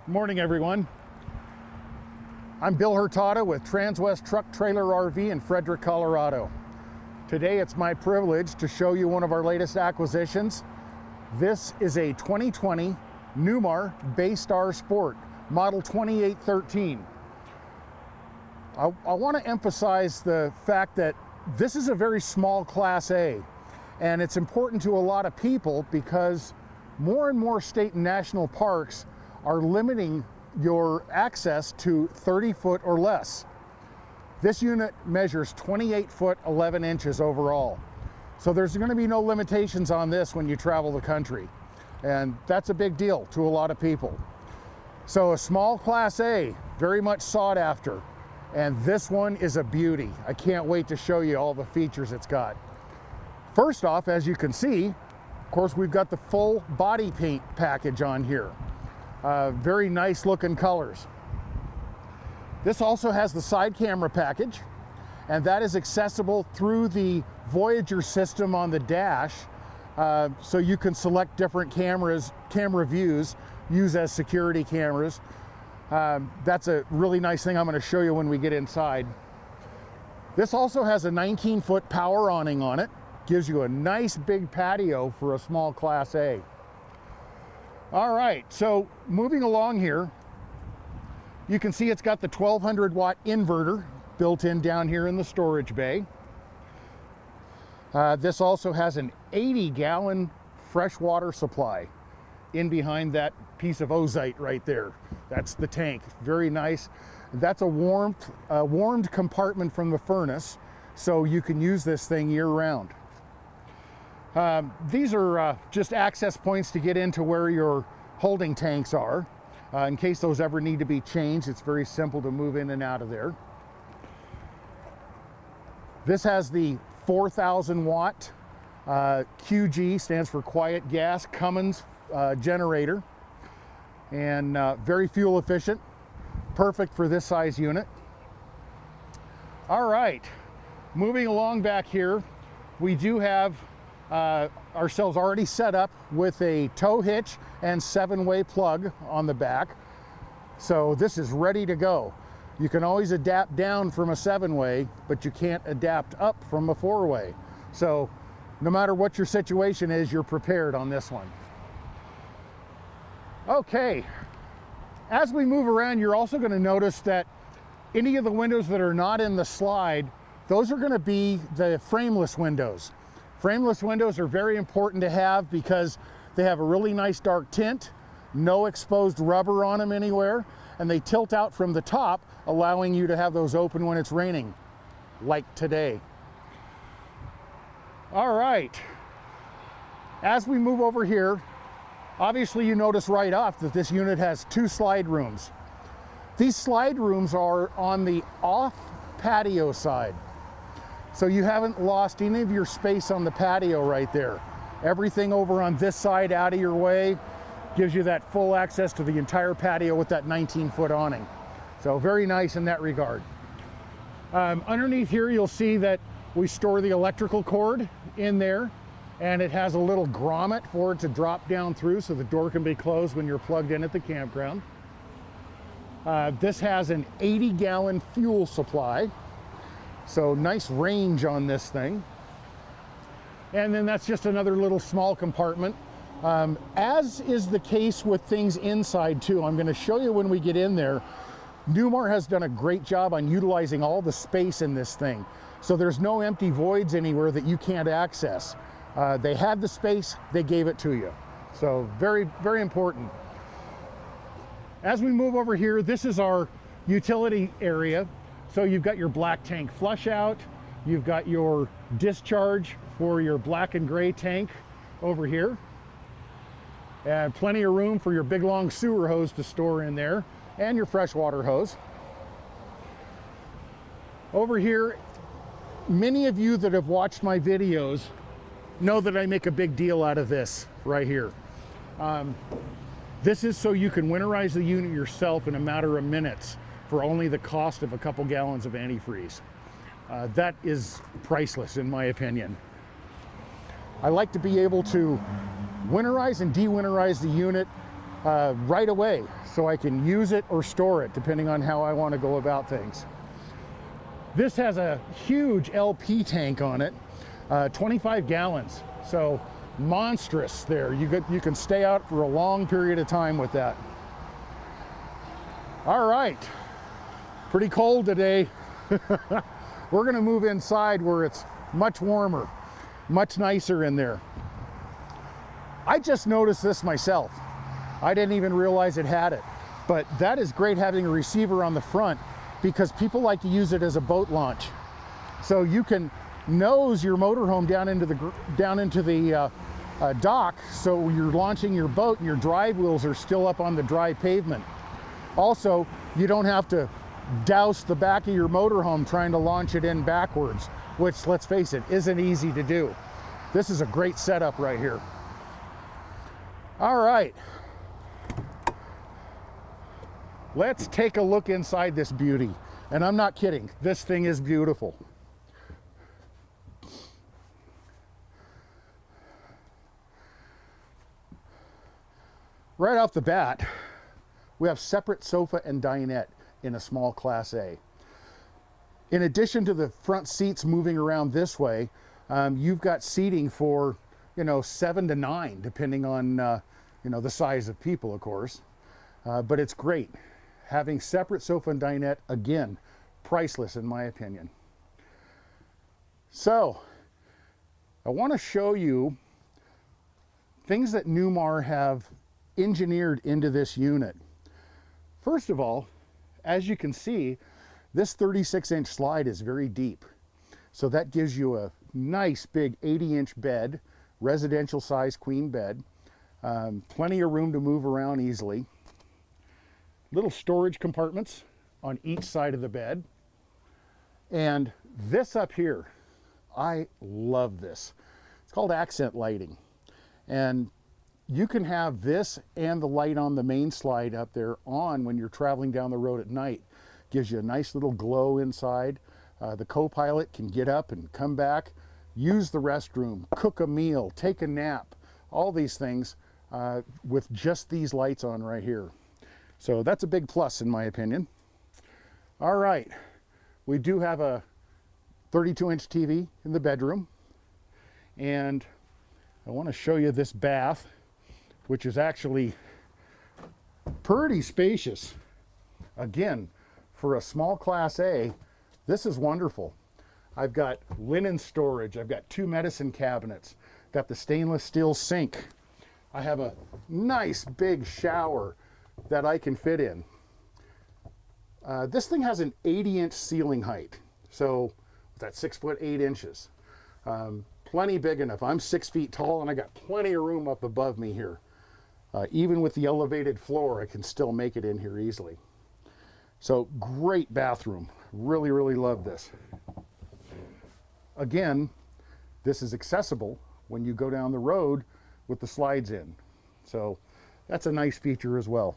Morning, everyone. I'm Bill Hurtado with Transwest Truck Trailer RV in Frederick, Colorado. Today it's my privilege to show you one of our latest acquisitions. This is a 2020 Newmar Baystar Sport, model 2813. I want to emphasize the fact that this is a very small Class A, and it's important to a lot of people because more and more state and national parks are limiting your access to 30 foot or less. This unit measures 28 foot 11 inches overall. So there's going to be no limitations on this when you travel the country. And that's a big deal to a lot of people. So a small Class A, very much sought after. And this one is a beauty. I can't wait to show you all the features it's got. First off, as you can see, of course, we've got the full body paint package on here. Very nice looking colors. This also has the side camera package, and that is accessible through the Voyager system on the dash, so you can select different camera views, use as security cameras. That's a really nice thing I'm going to show you when we get inside. This also has a 19-foot power awning on it. Gives you a nice big patio for a small Class A. All right, so moving along here, you can see it's got the 1200 watt inverter built in down here in the storage bay. This also has an 80-gallon freshwater supply in behind that piece of ozite right there. That's the tank. Very nice. That's a warmed compartment from the furnace, so you can use this thing year-round. These are just access points to get into where your holding tanks are. In case those ever need to be changed, it's very simple to move in and out of there. This has the 4,000 watt QG, stands for quiet gas, Cummins generator, and very fuel efficient, perfect for this size unit. All right, moving along back here, we do have ourselves already set up with a tow hitch and 7-way plug on the back. So this is ready to go. You can always adapt down from a 7-way, but you can't adapt up from a 4-way. So no matter what your situation is, you're prepared on this one. Okay, as we move around, you're also going to notice that any of the windows that are not in the slide, those are going to be the frameless windows. Frameless windows are very important to have because they have a really nice dark tint, no exposed rubber on them anywhere, and they tilt out from the top, allowing you to have those open when it's raining, like today. All right, as we move over here, obviously you notice right off that this unit has 2 slide rooms. These slide rooms are on the off patio side. So you haven't lost any of your space on the patio right there. Everything over on this side out of your way gives you that full access to the entire patio with that 19-foot awning. So very nice in that regard. Underneath here, you'll see that we store the electrical cord in there, and it has a little grommet for it to drop down through so the door can be closed when you're plugged in at the campground. This has an 80-gallon fuel supply. So nice range on this thing. And then that's just another little small compartment. As is the case with things inside too, I'm going to show you when we get in there. Newmar has done a great job on utilizing all the space in this thing. So there's no empty voids anywhere that you can't access. They had the space, they gave it to you. So very, very important. As we move over here, this is our utility area. So you've got your black tank flush out, you've got your discharge for your black and gray tank over here, and plenty of room for your big long sewer hose to store in there, and your freshwater hose. Over here, many of you that have watched my videos know that I make a big deal out of this right here. This is so you can winterize the unit yourself in a matter of minutes for only the cost of a couple gallons of antifreeze. That is priceless in my opinion. I like to be able to winterize and de-winterize the unit right away, so I can use it or store it depending on how I want to go about things. This has a huge LP tank on it, 25 gallons, so monstrous there. You can stay out for a long period of time with that. All right, pretty cold today. We're gonna move inside where it's much warmer, much nicer in there. I just noticed this myself. I didn't even realize it had it, but that is great having a receiver on the front, because people like to use it as a boat launch. So you can nose your motorhome down into the dock, so you're launching your boat and your drive wheels are still up on the dry pavement. Also, you don't have to douse the back of your motorhome trying to launch it in backwards, which, let's face it, isn't easy to do. This is a great setup right here. All right. Let's take a look inside this beauty. And I'm not kidding, this thing is beautiful. Right off the bat, we have separate sofa and dinette in a small Class A. In addition to the front seats moving around this way, you've got seating for, 7 to 9, depending on, the size of people, of course. But it's great. Having separate sofa and dinette, again, priceless in my opinion. So, I want to show you things that Newmar have engineered into this unit. First of all, as you can see, this 36-inch slide is very deep. So that gives you a nice big 80-inch bed, residential size queen bed, plenty of room to move around easily. Little storage compartments on each side of the bed. And this up here, I love this. It's called accent lighting. And you can have this and the light on the main slide up there on when you're traveling down the road at night. Gives you a nice little glow inside. The co-pilot can get up and come back, use the restroom, cook a meal, take a nap, all these things with just these lights on right here. So that's a big plus in my opinion. All right, we do have a 32-inch TV in the bedroom, and I want to show you this bath, which is actually pretty spacious. Again, for a small Class A, this is wonderful. I've got linen storage, I've got 2 medicine cabinets, got the stainless steel sink. I have a nice big shower that I can fit in. This thing has an 80-inch ceiling height, so that's 6'8" inches. Plenty big enough. I'm 6 feet tall and I got plenty of room up above me here. Even with the elevated floor, I can still make it in here easily. So great bathroom. Really, really love this. Again, this is accessible when you go down the road with the slides in. So that's a nice feature as well.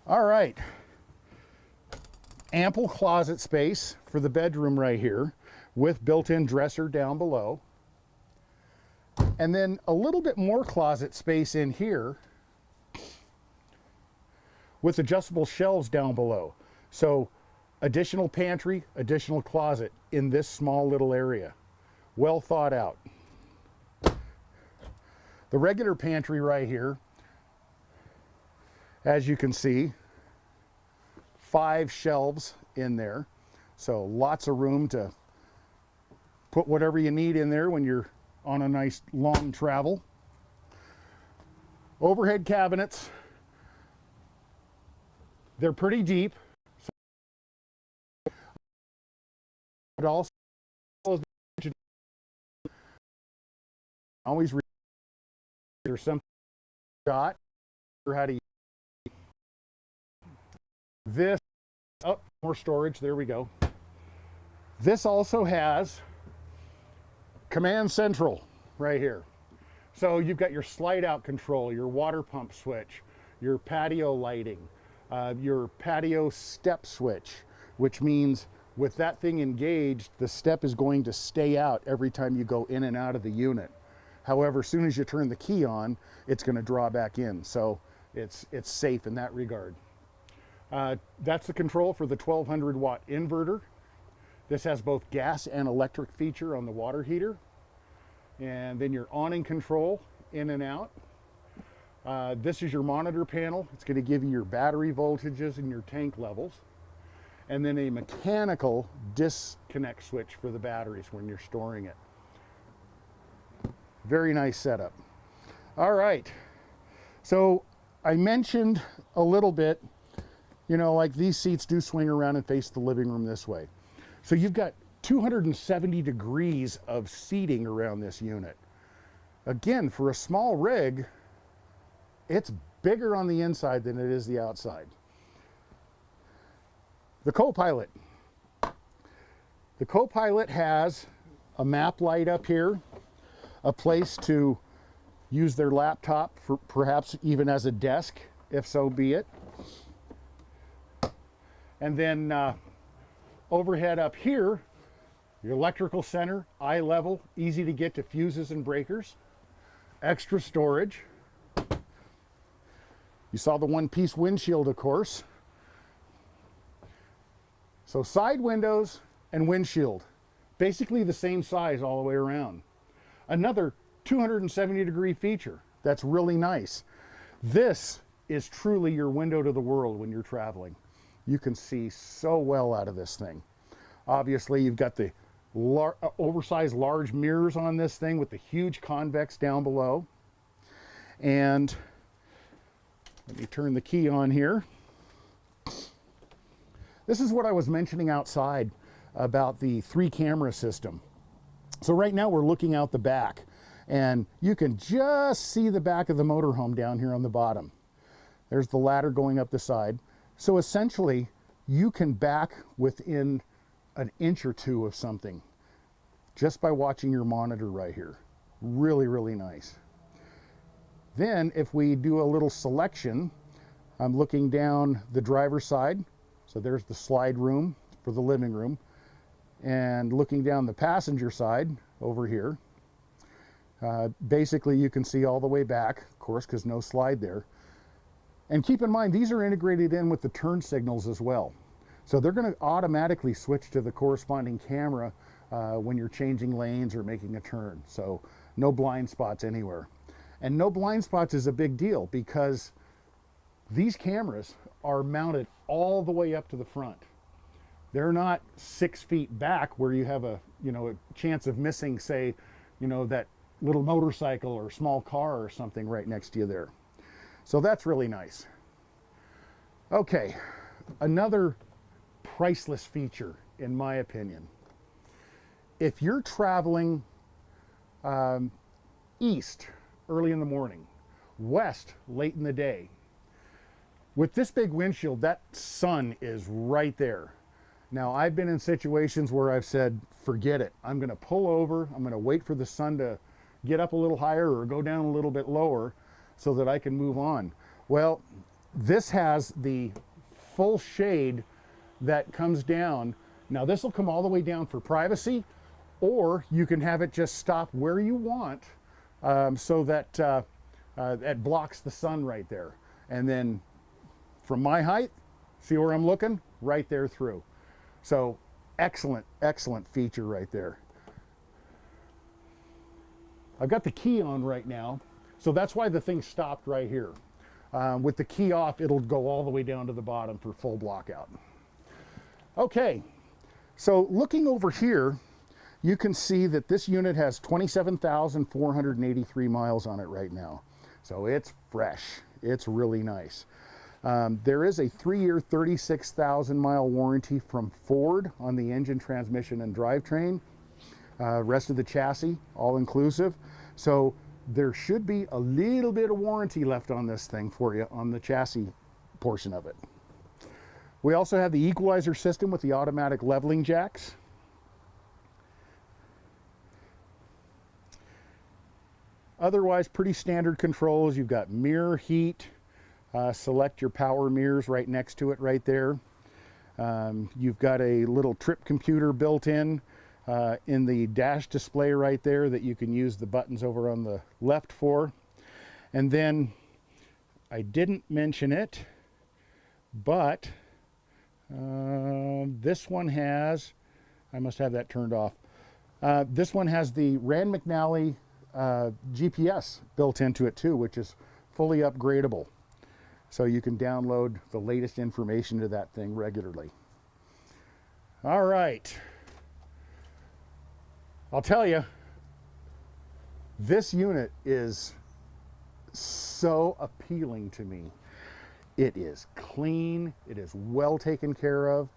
All right. Ample closet space for the bedroom right here with built-in dresser down below. And then a little bit more closet space in here with adjustable shelves down below. So additional pantry, additional closet in this small little area. Well thought out. The regular pantry right here, as you can see, 5 shelves in there. So lots of room to put whatever you need in there when you're on a nice long travel. Overhead cabinets, they're pretty deep. But also, always there's some shot or how to use this. Oh, more storage. There we go. This also has command central right here. So you've got your slide out control, your water pump switch, your patio lighting, your patio step switch, which means with that thing engaged, the step is going to stay out every time you go in and out of the unit. However, as soon as you turn the key on, it's going to draw back in. So it's safe in that regard. That's the control for the 1200 watt inverter. This has both gas and electric feature on the water heater. And then your awning control in and out. This is your monitor panel. It's going to give you your battery voltages and your tank levels. And then a mechanical disconnect switch for the batteries when you're storing it. Very nice setup. All right. So I mentioned a little bit, you know, like these seats do swing around and face the living room this way. So you've got 270 degrees of seating around this unit. Again, for a small rig, it's bigger on the inside than it is the outside. The co-pilot. The co-pilot has a map light up here, a place to use their laptop, for perhaps even as a desk, if so be it. And then overhead up here, your electrical center, eye level, easy to get to fuses and breakers, extra storage. You saw the one-piece windshield, of course. So side windows and windshield, basically the same size all the way around. Another 270-degree feature that's really nice. This is truly your window to the world when you're traveling. You can see so well out of this thing. Obviously, you've got the oversized large mirrors on this thing with the huge convex down below. And let me turn the key on here. This is what I was mentioning outside about the 3-camera system. So right now we're looking out the back, and you can just see the back of the motorhome down here on the bottom. There's the ladder going up the side. So essentially, you can back within an inch or two of something just by watching your monitor right here. Really, really nice. Then if we do a little selection, I'm looking down the driver's side. So there's the slide room for the living room. And looking down the passenger side over here, basically you can see all the way back, of course, because no slide there. And keep in mind, these are integrated in with the turn signals as well. So they're going to automatically switch to the corresponding camera when you're changing lanes or making a turn. So no blind spots anywhere. And no blind spots is a big deal because these cameras are mounted all the way up to the front. They're not 6 feet back where you have a chance of missing, say, that little motorcycle or small car or something right next to you there. So that's really nice. Okay, another priceless feature, in my opinion. If you're traveling east early in the morning, west late in the day, with this big windshield, that sun is right there. Now, I've been in situations where I've said, forget it. I'm going to pull over. I'm going to wait for the sun to get up a little higher or go down a little bit lower so that I can move on. Well, this has the full shade that comes down. Now, this will come all the way down for privacy, or you can have it just stop where you want so that it blocks the sun right there. And then from my height, see where I'm looking? Right there through. So excellent, excellent feature right there. I've got the key on right now, so that's why the thing stopped right here. With the key off, it'll go all the way down to the bottom for full blockout. Okay, so looking over here, you can see that this unit has 27,483 miles on it right now. So it's fresh. It's really nice. There is a 3-year, 36,000-mile warranty from Ford on the engine, transmission, and drivetrain. Rest of the chassis, all inclusive. So there should be a little bit of warranty left on this thing for you on the chassis portion of it. We also have the equalizer system with the automatic leveling jacks. Otherwise, pretty standard controls. You've got mirror heat. Select your power mirrors right next to it right there. You've got a little trip computer built in. in the dash display right there that you can use the buttons over on the left for. And then I didn't mention it, but this one has, I must have that turned off. This one has the Rand McNally GPS built into it too, which is fully upgradable. So you can download the latest information to that thing regularly. All right. I'll tell you, this unit is so appealing to me. It is clean, it is well taken care of,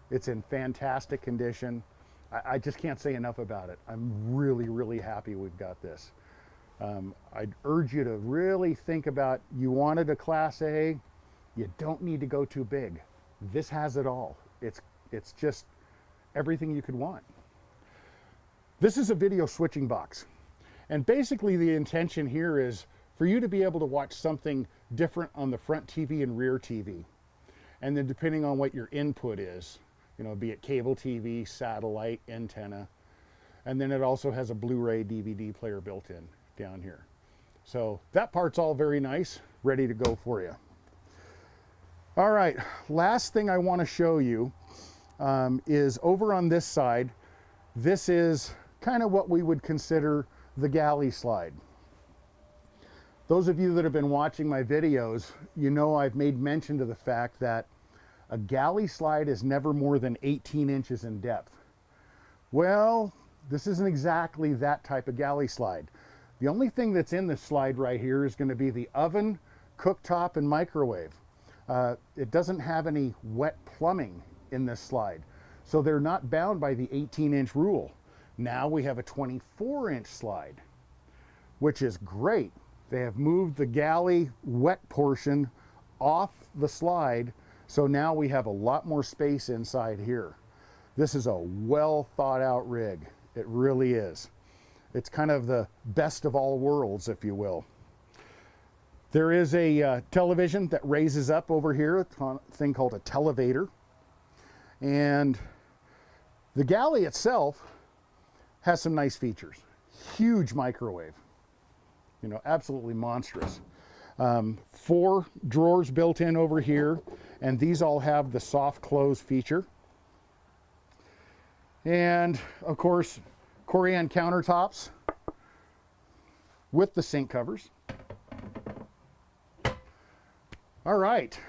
it's in fantastic condition. I just can't say enough about it. I'm really, really happy we've got this. I'd urge you to really think about, you wanted a Class A, you don't need to go too big. This has it all. It's just everything you could want. This is a video switching box. And basically the intention here is for you to be able to watch something different on the front TV and rear TV. And then depending on what your input is, you know, be it cable TV, satellite, antenna. And then it also has a Blu-ray DVD player built in down here. So that part's all very nice, ready to go for you. All right, last thing I want to show you is over on this side. This is kind of what we would consider the galley slide. Those of you that have been watching my videos, you know I've made mention to the fact that a galley slide is never more than 18 inches in depth. Well, this isn't exactly that type of galley slide. The only thing that's in this slide right here is going to be the oven, cooktop, and microwave. It doesn't have any wet plumbing in this slide, so they're not bound by the 18-inch rule. Now we have a 24-inch slide, which is great. They have moved the galley wet portion off the slide, so now we have a lot more space inside here. This is a well thought out rig. It really is. It's kind of the best of all worlds, if you will. There is a television that raises up over here, a thing called a televator. And the galley itself has some nice features. Huge microwave, you know, absolutely monstrous. 4 drawers built in over here, and these all have the soft close feature. And of course, Corian countertops with the sink covers. All right,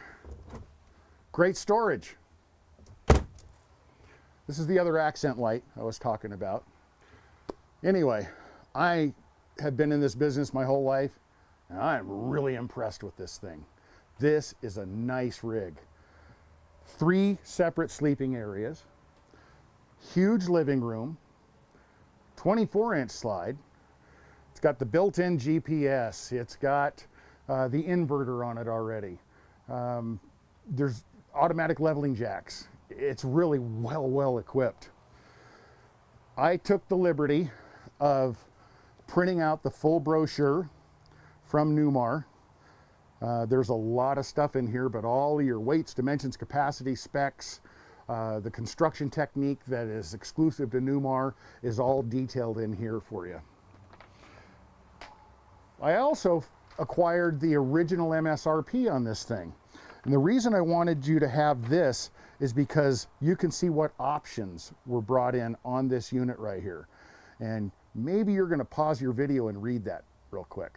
great storage. This is the other accent light I was talking about. Anyway, I have been in this business my whole life, and I'm really impressed with this thing. This is a nice rig. 3 separate sleeping areas, huge living room, 24-inch slide. It's got the built-in GPS. It's got the inverter on it already. There's automatic leveling jacks. It's really well equipped. I took the liberty of printing out the full brochure from Newmar. There's a lot of stuff in here, but all your weights, dimensions, capacity, specs, the construction technique that is exclusive to Newmar is all detailed in here for you. I also acquired the original MSRP on this thing. And the reason I wanted you to have this is because you can see what options were brought in on this unit right here. And maybe you're going to pause your video and read that real quick.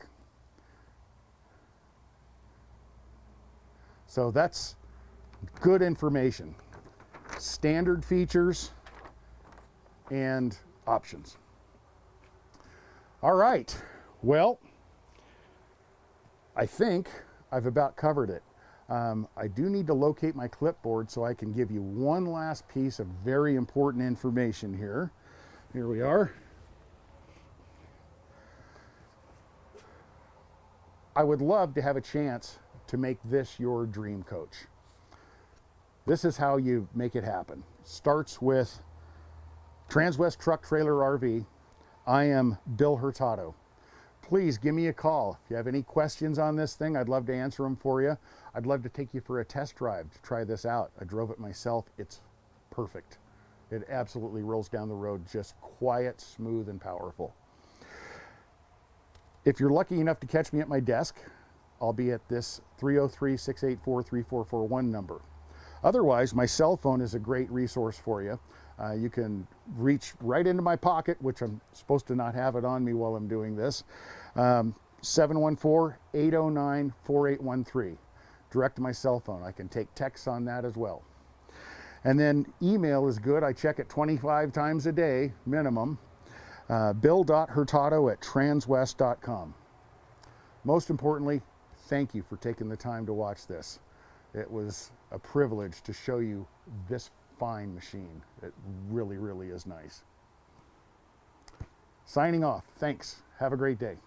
So that's good information. Standard features and options. All right, well, I think I've about covered it. I do need to locate my clipboard so I can give you one last piece of very important information here. Here we are. I would love to have a chance to make this your dream coach. This is how you make it happen. Starts with Transwest Truck Trailer RV. I am Bill Hurtado. Please give me a call. If you have any questions on this thing, I'd love to answer them for you. I'd love to take you for a test drive to try this out. I drove it myself. It's perfect. It absolutely rolls down the road, just quiet, smooth, and powerful. If you're lucky enough to catch me at my desk, I'll be at this 303-684-3441 number. Otherwise, my cell phone is a great resource for you. You can reach right into my pocket, which I'm supposed to not have it on me while I'm doing this. 714-809-4813. Direct to my cell phone. I can take texts on that as well. And then email is good. I check it 25 times a day, minimum. bill.hurtado@transwest.com. Most importantly, thank you for taking the time to watch this. It was a privilege to show you this fine machine. It really, really is nice. Signing off. Thanks. Have a great day.